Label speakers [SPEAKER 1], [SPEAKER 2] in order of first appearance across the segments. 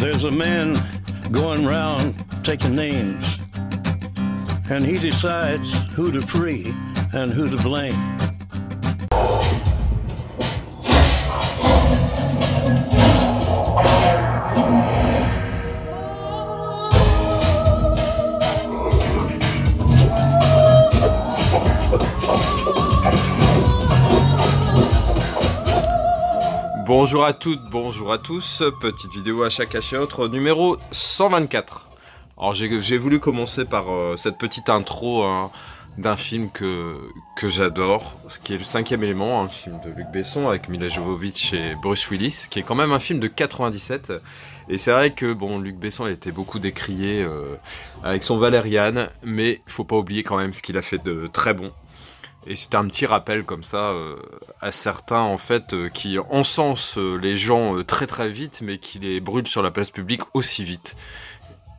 [SPEAKER 1] There's a man going round taking names, and he decides who to free and who to blame.
[SPEAKER 2] Bonjour à toutes, bonjour à tous, petite vidéo à chaque cachet autre, numéro 124. Alors j'ai voulu commencer par cette petite intro d'un film que j'adore, ce qui est le 5e élément, un film de Luc Besson avec Milla Jovovich et Bruce Willis, qui est quand même un film de 97. Et c'est vrai que bon, Luc Besson a été beaucoup décrié avec son Valériane, mais faut pas oublier quand même ce qu'il a fait de très bon. Et c'est un petit rappel comme ça à certains en fait qui encensent les gens très très vite, mais qui les brûlent sur la place publique aussi vite.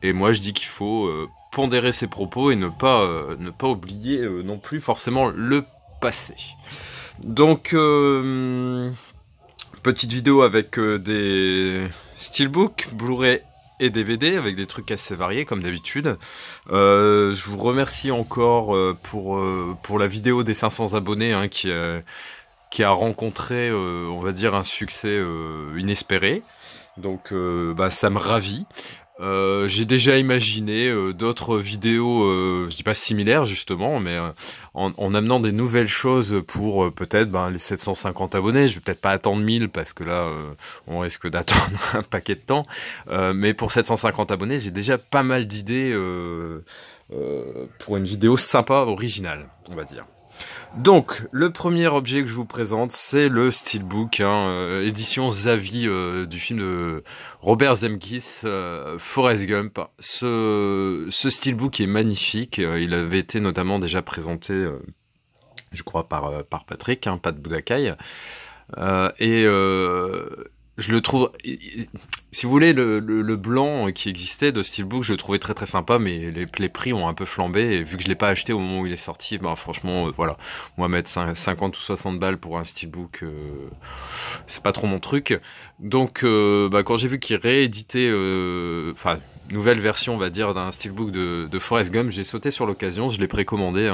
[SPEAKER 2] Et moi je dis qu'il faut pondérer ses propos et ne pas oublier non plus forcément le passé. Donc petite vidéo avec des steelbooks, Blu-ray et DVD avec des trucs assez variés comme d'habitude. Je vous remercie encore pour la vidéo des 500 abonnés qui a rencontré on va dire un succès inespéré. Donc ça me ravit. J'ai déjà imaginé d'autres vidéos, je dis pas similaires justement, mais en amenant des nouvelles choses pour peut-être les 750 abonnés. Je vais peut-être pas attendre 1000 parce que là on risque d'attendre un paquet de temps. Mais pour 750 abonnés, j'ai déjà pas mal d'idées pour une vidéo sympa, originale, on va dire. Donc, le premier objet que je vous présente, c'est le steelbook, édition Zavi du film de Robert Zemeckis, Forrest Gump. Ce steelbook est magnifique. Il avait été notamment déjà présenté, je crois, par Patrick, Pat Boudacaille. Je le trouve, si vous voulez, le blanc qui existait de Steelbook, je le trouvais très très sympa, mais les prix ont un peu flambé, et vu que je l'ai pas acheté au moment où il est sorti, franchement, voilà, moi mettre 50 ou 60 balles pour un Steelbook, c'est pas trop mon truc. Donc, quand j'ai vu qu'il rééditait, nouvelle version, on va dire, d'un Steelbook de Forrest Gump, j'ai sauté sur l'occasion, je l'ai précommandé,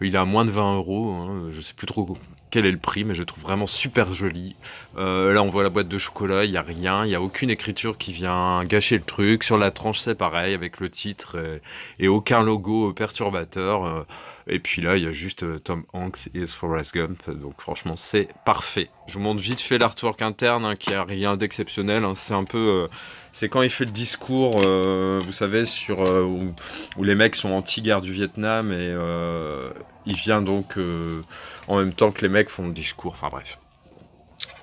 [SPEAKER 2] il est à moins de 20 €, je sais plus trop quel est le prix, mais je le trouve vraiment super joli. Là, on voit la boîte de chocolat, il y a rien, il y a aucune écriture qui vient gâcher le truc. Sur la tranche, c'est pareil, avec le titre et aucun logo perturbateur. Et puis là, il y a juste Tom Hanks is Forrest Gump. Donc franchement, c'est parfait. Je vous montre vite fait l'artwork interne, qui a rien d'exceptionnel. C'est un peu... c'est quand il fait le discours, vous savez, sur où les mecs sont anti-guerre du Vietnam et il vient donc en même temps que les mecs font le discours. Enfin bref,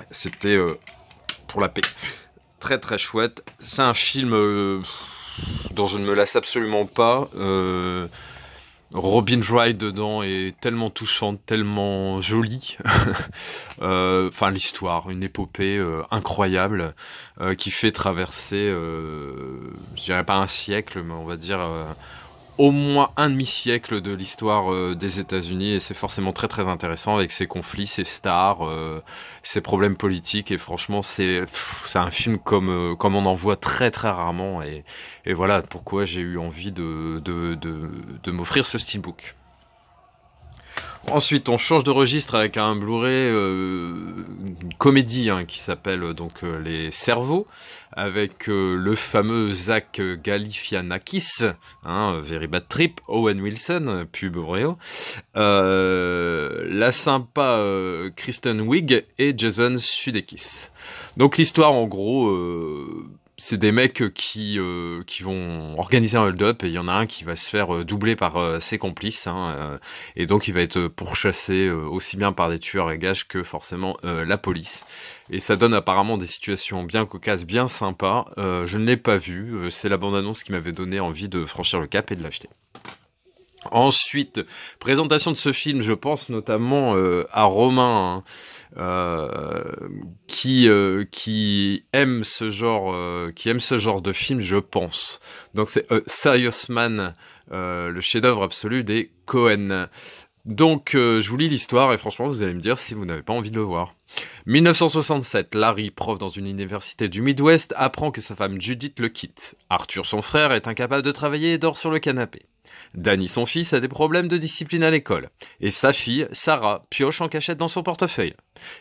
[SPEAKER 2] c'était pour la paix. Très très chouette. C'est un film dont je ne me lasse absolument pas. Robin Wright dedans est tellement touchante, tellement jolie. L'histoire, une épopée incroyable qui fait traverser, je dirais pas un siècle, mais on va dire au moins un demi-siècle de l'histoire des États-Unis, et c'est forcément très très intéressant avec ses conflits, ses stars, ses problèmes politiques, et franchement c'est un film comme on en voit très très rarement, et voilà pourquoi j'ai eu envie de m'offrir ce steelbook. Ensuite, on change de registre avec un Blu-ray, une comédie qui s'appelle donc Les Cerveaux, avec le fameux Zach Galifianakis, Very Bad Trip, Owen Wilson, pub Oreo, la sympa Kristen Wiig et Jason Sudeikis. Donc l'histoire, en gros, c'est des mecs qui vont organiser un hold-up, et il y en a un qui va se faire doubler par ses complices, et donc il va être pourchassé aussi bien par des tueurs et gages que forcément la police. Et ça donne apparemment des situations bien cocasses, bien sympas. Je ne l'ai pas vu, c'est la bande-annonce qui m'avait donné envie de franchir le cap et de l'acheter. Ensuite, présentation de ce film, je pense notamment à Romain, qui aime ce genre de film, je pense. Donc c'est Serious Man, le chef-d'œuvre absolu des Coen. Donc, je vous lis l'histoire et franchement, vous allez me dire si vous n'avez pas envie de le voir. 1967, Larry, prof dans une université du Midwest, apprend que sa femme Judith le quitte. Arthur, son frère, est incapable de travailler et dort sur le canapé. Danny, son fils, a des problèmes de discipline à l'école. Et sa fille, Sarah, pioche en cachette dans son portefeuille.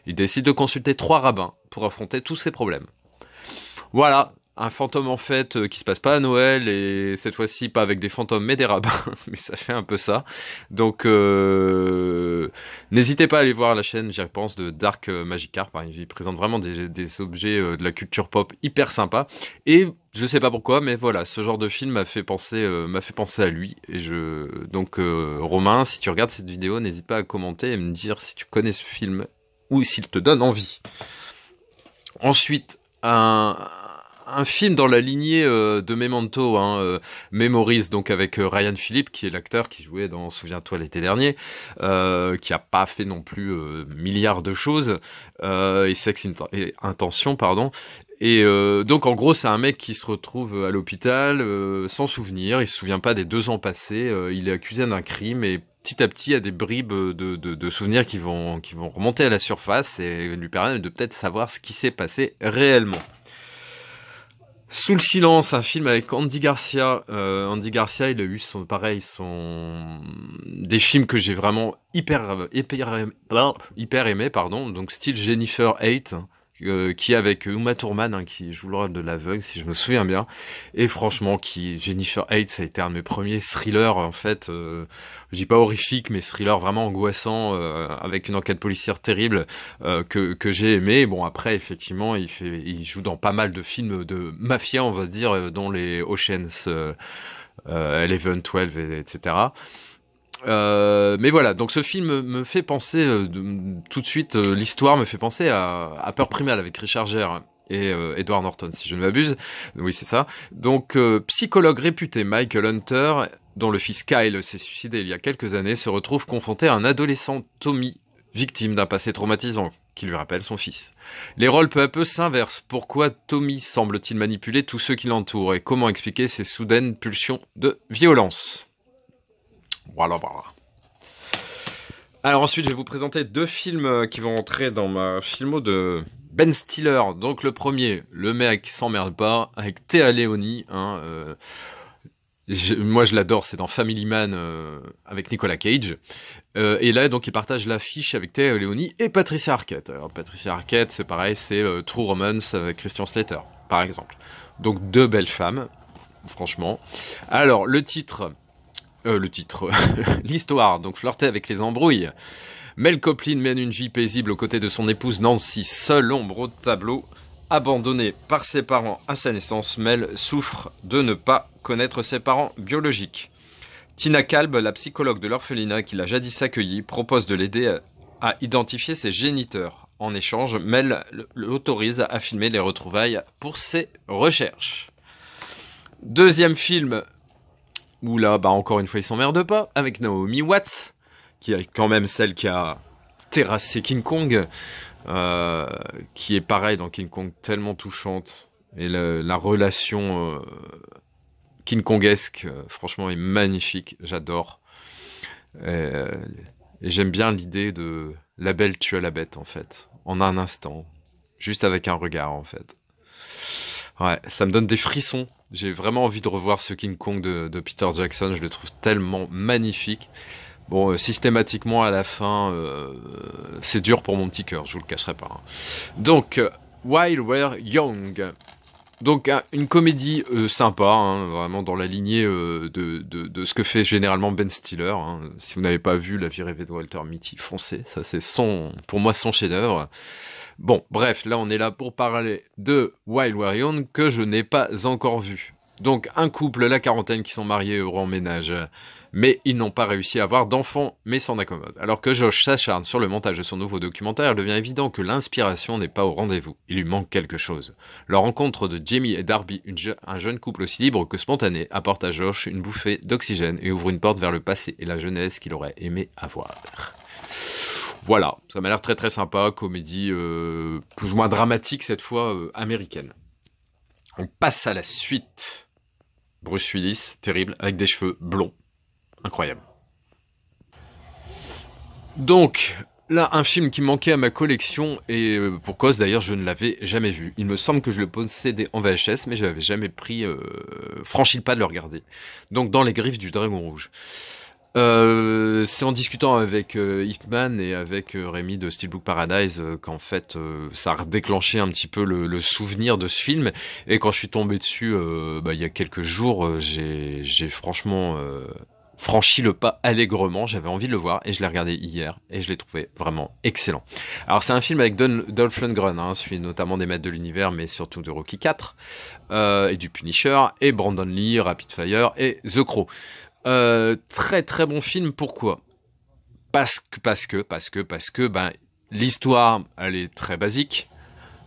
[SPEAKER 2] Il décide de consulter 3 rabbins pour affronter tous ces problèmes. Voilà. Un fantôme en fait qui se passe pas à Noël et cette fois-ci pas avec des fantômes mais des rabbins, mais ça fait un peu ça. Donc n'hésitez pas à aller voir la chaîne, j'y pense, de Dark Magic Art. Il présente vraiment des objets de la culture pop hyper sympa. Et je sais pas pourquoi, mais voilà, ce genre de film m'a fait penser à lui. Et donc Romain, si tu regardes cette vidéo, n'hésite pas à commenter et me dire si tu connais ce film ou s'il te donne envie. Ensuite, un film dans la lignée de Memento, Memories, donc avec Ryan Phillippe, qui est l'acteur qui jouait dans Souviens-toi l'été dernier, qui a pas fait non plus milliards de choses, et Sex et Intention, pardon. Et donc en gros c'est un mec qui se retrouve à l'hôpital sans souvenir, il se souvient pas des 2 ans passés, il est accusé d'un crime et petit à petit il y a des bribes de souvenirs qui vont remonter à la surface et lui permettre de peut-être savoir ce qui s'est passé réellement. Sous le silence, un film avec Andy Garcia. Andy Garcia, il a eu des films que j'ai vraiment hyper aimé, pardon. Donc style Jennifer Hate, qui est avec Uma Thurman, qui joue le rôle de l'aveugle, si je me souviens bien. Et franchement, Jennifer Hate, ça a été un de mes premiers thrillers, en fait. Je dis pas horrifique, mais thriller vraiment angoissant, avec une enquête policière terrible, que j'ai aimé. Bon, après, effectivement, il joue dans pas mal de films de mafia, on va dire, dont les Oceans 11, 12, etc. Mais voilà, donc ce film me fait penser tout de suite, l'histoire me fait penser à Peur Primale avec Richard Gere et Edward Norton, si je ne m'abuse. Oui, c'est ça. Donc, psychologue réputé Michael Hunter, dont le fils Kyle s'est suicidé il y a quelques années, se retrouve confronté à un adolescent Tommy, victime d'un passé traumatisant, qui lui rappelle son fils. Les rôles peu à peu s'inversent. Pourquoi Tommy semble-t-il manipuler tous ceux qui l'entourent et comment expliquer ces soudaines pulsions de violence ? Voilà. Alors ensuite, je vais vous présenter 2 films qui vont entrer dans ma filmo de Ben Stiller. Donc le premier, Le mec s'emmerde pas, avec Téa Leoni. Moi je l'adore, c'est dans Family Man avec Nicolas Cage. Et là donc il partage l'affiche avec Téa Leoni et Patricia Arquette. Alors Patricia Arquette, c'est pareil, c'est True Romance avec Christian Slater, par exemple. Donc 2 belles femmes, franchement. Alors le titre, l'histoire, donc flirter avec les embrouilles. Mel Coplin mène une vie paisible aux côtés de son épouse Nancy, seule ombre au tableau. Abandonnée par ses parents à sa naissance, Mel souffre de ne pas connaître ses parents biologiques. Tina Kalb, la psychologue de l'orphelinat qui l'a jadis accueillie, propose de l'aider à identifier ses géniteurs. En échange, Mel l'autorise à filmer les retrouvailles pour ses recherches. Deuxième film, où là, encore une fois, il s'emmerde pas, avec Naomi Watts, qui est quand même celle qui a terrassé King Kong, qui est pareil dans King Kong, tellement touchante, et la relation King Kongesque, franchement, est magnifique, j'adore. Et j'aime bien l'idée de la belle tue à la bête, en fait, en un instant, juste avec un regard, en fait. Ouais, ça me donne des frissons. J'ai vraiment envie de revoir ce King Kong de Peter Jackson. Je le trouve tellement magnifique. Bon, systématiquement à la fin, c'est dur pour mon petit cœur, je vous le cacherai pas. Donc, While We're Young. Donc, une comédie sympa, vraiment dans la lignée de ce que fait généralement Ben Stiller. Si vous n'avez pas vu La vie rêvée de Walter Mitty, foncez. Ça, c'est pour moi son chef-d'œuvre. Bon, bref, là on est là pour parler de While We're Young que je n'ai pas encore vu. Donc un couple, la quarantaine, qui sont mariés, heureux en ménage, mais ils n'ont pas réussi à avoir d'enfants, mais s'en accommodent. Alors que Josh s'acharne sur le montage de son nouveau documentaire, il devient évident que l'inspiration n'est pas au rendez-vous. Il lui manque quelque chose. Leur rencontre de Jamie et Darby, un jeune couple aussi libre que spontané, apporte à Josh une bouffée d'oxygène et ouvre une porte vers le passé et la jeunesse qu'il aurait aimé avoir. Voilà, ça m'a l'air très très sympa, comédie plus ou moins dramatique cette fois, américaine. On passe à la suite. Bruce Willis, terrible, avec des cheveux blonds. Incroyable. Donc, là, un film qui manquait à ma collection, et pour cause d'ailleurs, je ne l'avais jamais vu. Il me semble que je le possédais en VHS, mais je n'avais jamais franchi le pas de le regarder. Donc, Dans les griffes du Dragon Rouge. C'est en discutant avec Hitman et avec Rémi de Steelbook Paradise qu'en fait ça a redéclenché un petit peu le souvenir de ce film, et quand je suis tombé dessus il y a quelques jours, j'ai franchement franchi le pas allègrement. J'avais envie de le voir et je l'ai regardé hier et je l'ai trouvé vraiment excellent. Alors c'est un film avec Dolph Lundgren, celui notamment des Maîtres de l'Univers, mais surtout de Rocky IV et du Punisher, et Brandon Lee, Rapid Fire et The Crow. Très très bon film. Pourquoi? Parce que l'histoire, elle est très basique.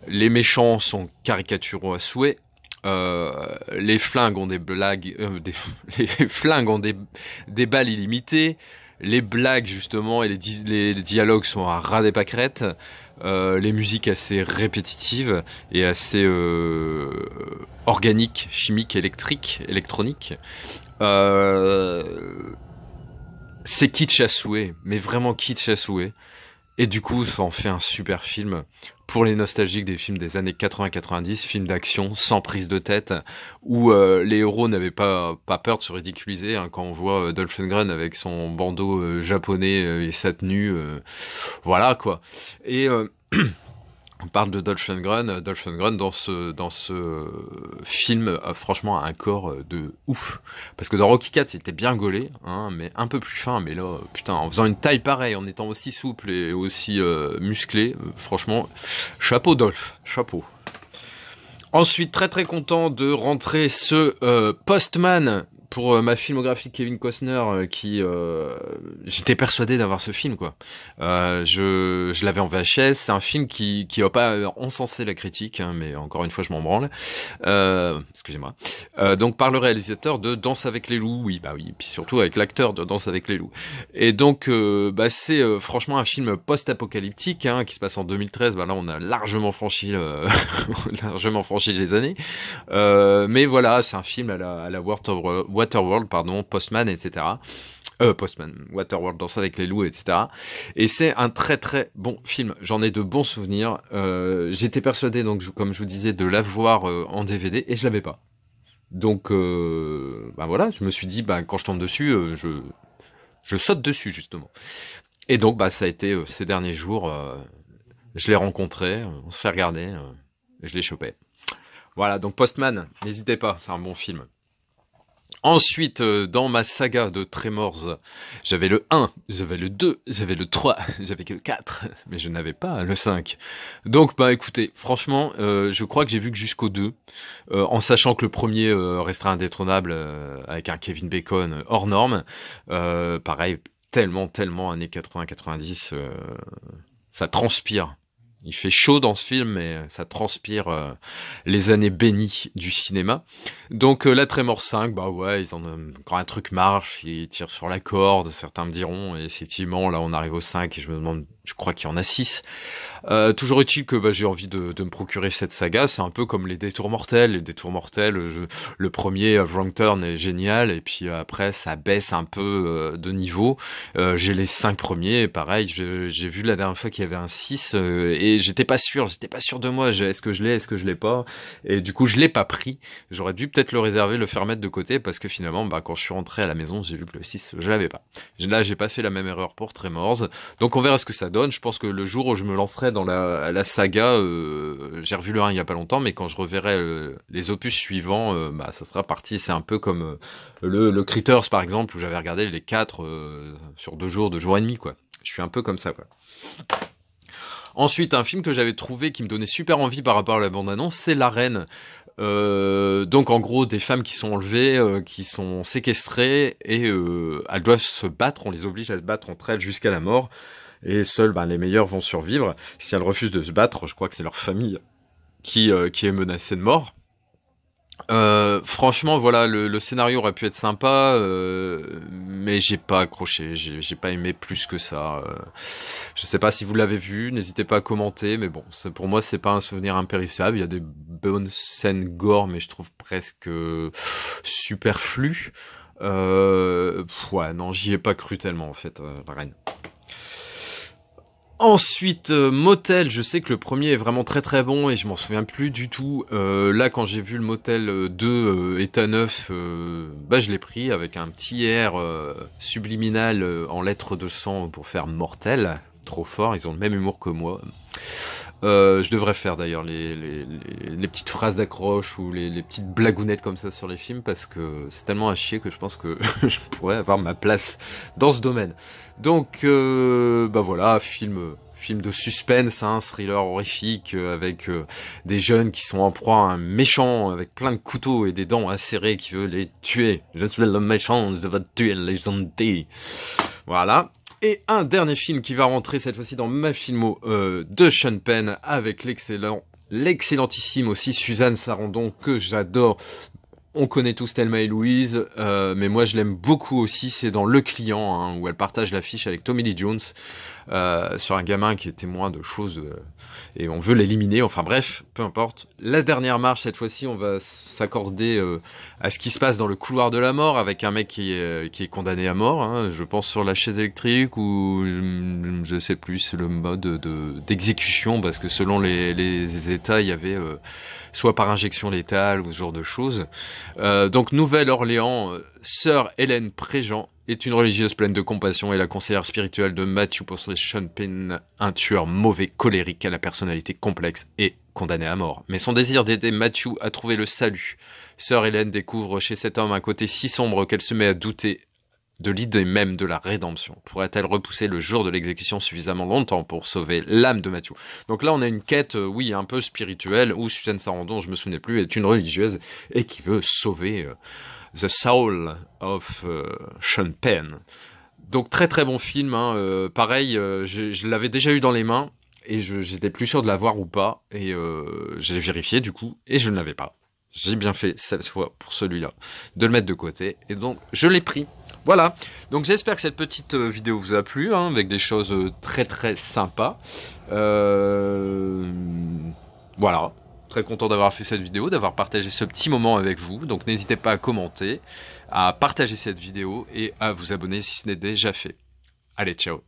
[SPEAKER 2] Les méchants sont caricaturaux à souhait. Les flingues ont des blagues, les flingues ont des balles illimitées. Les blagues justement et les dialogues sont à ras des pâquerettes. Les musiques assez répétitives et assez organiques, chimiques, électroniques. C'est kitsch à souhait, mais vraiment kitsch à souhait. Et du coup, ça en fait un super film pour les nostalgiques des films des années 80-90, films d'action sans prise de tête, où les héros n'avaient pas peur de se ridiculiser, quand on voit Dolph Lundgren avec son bandeau japonais et sa tenue, voilà quoi. Et on parle de Dolph Lundgren dans ce film franchement un corps de ouf, parce que dans Rocky IV il était bien gaulé, mais un peu plus fin, mais là putain, en faisant une taille pareille, en étant aussi souple et aussi musclé, franchement chapeau Dolph, chapeau. Ensuite, très très content de rentrer ce Postman pour ma filmographie de Kevin Costner, qui j'étais persuadé d'avoir ce film quoi. Je l'avais en VHS. C'est un film qui va pas encenser la critique, mais encore une fois je m'en branle. Excusez-moi. Donc par le réalisateur de Danse avec les loups, oui, puis surtout avec l'acteur de Danse avec les loups. Et donc c'est franchement un film post-apocalyptique qui se passe en 2013. Là on a largement franchi les années. Mais voilà, c'est un film à la Waterworld, Postman, etc. Postman, Waterworld, Danse avec les loups, etc. Et c'est un très très bon film. J'en ai de bons souvenirs. J'étais persuadé, donc comme je vous disais, de l'avoir en DVD et je l'avais pas. Donc voilà, je me suis dit quand je tombe dessus, je saute dessus justement. Et donc ça a été ces derniers jours, je l'ai rencontré, on s'est regardé, je l'ai chopé. Voilà, donc Postman, n'hésitez pas, c'est un bon film. Ensuite, dans ma saga de Tremors, j'avais le 1, j'avais le 2, j'avais le 3, j'avais que le 4, mais je n'avais pas le 5. Donc, écoutez, franchement, je crois que j'ai vu que jusqu'au 2, en sachant que le premier restera indétrônable, avec un Kevin Bacon hors norme. Pareil, tellement années 80-90, ça transpire. Il fait chaud dans ce film, mais ça transpire les années bénies du cinéma. Donc la Tremors 5, quand un truc marche, ils tirent sur la corde, certains me diront, et effectivement, là on arrive au 5, et je me demande, je crois qu'il y en a 6. Toujours est-il que j'ai envie de me procurer cette saga. C'est un peu comme les Détours mortels. Les Détours mortels, le premier Wrong Turn est génial, et puis après ça baisse un peu de niveau. J'ai les 5 premiers, et pareil, j'ai vu la dernière fois qu'il y avait un 6, et j'étais pas sûr de moi. Est-ce que je l'ai pas? Et du coup je l'ai pas pris. J'aurais dû peut-être le réserver, le faire mettre de côté, parce que finalement quand je suis rentré à la maison, j'ai vu que le 6 je l'avais pas. Là j'ai pas fait la même erreur pour Tremors, donc on verra ce que ça donne. Je pense que le jour où je me lancerai dans la saga, j'ai revu le 1 il y a pas longtemps, mais quand je reverrai les opus suivants, ça sera parti. C'est un peu comme le Critters par exemple, où j'avais regardé les 4 sur 2 jours et demi quoi. Je suis un peu comme ça quoi. Ensuite, un film que j'avais trouvé qui me donnait super envie par rapport à la bande-annonce, c'est L'Arène. Donc en gros des femmes qui sont enlevées, qui sont séquestrées, et elles doivent se battre, on les oblige à se battre entre elles jusqu'à la mort, et seuls les meilleurs vont survivre. Si elles refusent de se battre, je crois que c'est leur famille qui est menacée de mort. Franchement voilà, le scénario aurait pu être sympa, mais j'ai pas accroché, j'ai pas aimé plus que ça. Je sais pas si vous l'avez vu, n'hésitez pas à commenter, mais bon, pour moi c'est pas un souvenir impérissable. Il y a des bonnes scènes gore, mais je trouve presque superflues. Ouais non, j'y ai pas cru tellement en fait, la reine. Ensuite, Motel, je sais que le premier est vraiment très très bon et je m'en souviens plus du tout. Là, quand j'ai vu le Motel 2 état 9, bah je l'ai pris avec un petit air subliminal en lettres de sang pour faire mortel. Trop fort, ils ont le même humour que moi. Je devrais faire d'ailleurs les petites phrases d'accroche ou les petites blagounettes comme ça sur les films parce que c'est tellement à chier que je pense que je pourrais avoir ma place dans ce domaine. Donc bah voilà, film de suspense, hein, thriller horrifique avec des jeunes qui sont en proie à un méchant avec plein de couteaux et des dents acérées qui veut les tuer. Je suis le méchant, je vais tuer les gentils. Voilà. Et un dernier film qui va rentrer cette fois-ci dans ma filmo de Sean Penn avec l'excellentissime aussi Suzanne Sarandon que j'adore. On connaît tous Thelma et Louise, mais moi je l'aime beaucoup aussi, c'est dans Le Client, hein, où elle partage l'affiche avec Tommy Lee Jones, sur un gamin qui est témoin de choses, et on veut l'éliminer, enfin bref, peu importe. La dernière marche, cette fois-ci, on va s'accorder à ce qui se passe dans le couloir de la mort, avec un mec qui est condamné à mort, hein, je pense sur la chaise électrique, ou je sais plus, c'est le mode d'exécution, parce que selon les États, il y avait... soit par injection létale ou ce genre de choses. Donc Nouvelle-Orléans, sœur Hélène Préjean est une religieuse pleine de compassion et la conseillère spirituelle de Matthew pour Sean Penn, un tueur mauvais, colérique à la personnalité complexe et condamné à mort. Mais son désir d'aider Matthew à trouver le salut. Sœur Hélène découvre chez cet homme un côté si sombre qu'elle se met à douter de l'idée même de la rédemption. Pourrait-elle repousser le jour de l'exécution suffisamment longtemps pour sauver l'âme de Matthew? Donc là, on a une quête, oui, un peu spirituelle, où Suzanne Sarandon, je me souvenais plus, est une religieuse et qui veut sauver the soul of Sean Penn. Donc très très bon film, hein. Pareil, je l'avais déjà eu dans les mains et j'étais plus sûr de l'avoir ou pas, et j'ai vérifié du coup, et je ne l'avais pas. J'ai bien fait cette fois pour celui-là, de le mettre de côté, et donc je l'ai pris. Voilà, donc j'espère que cette petite vidéo vous a plu, hein, avec des choses très très sympas. Voilà, très content d'avoir fait cette vidéo, d'avoir partagé ce petit moment avec vous. Donc n'hésitez pas à commenter, à partager cette vidéo et à vous abonner si ce n'est déjà fait. Allez, ciao!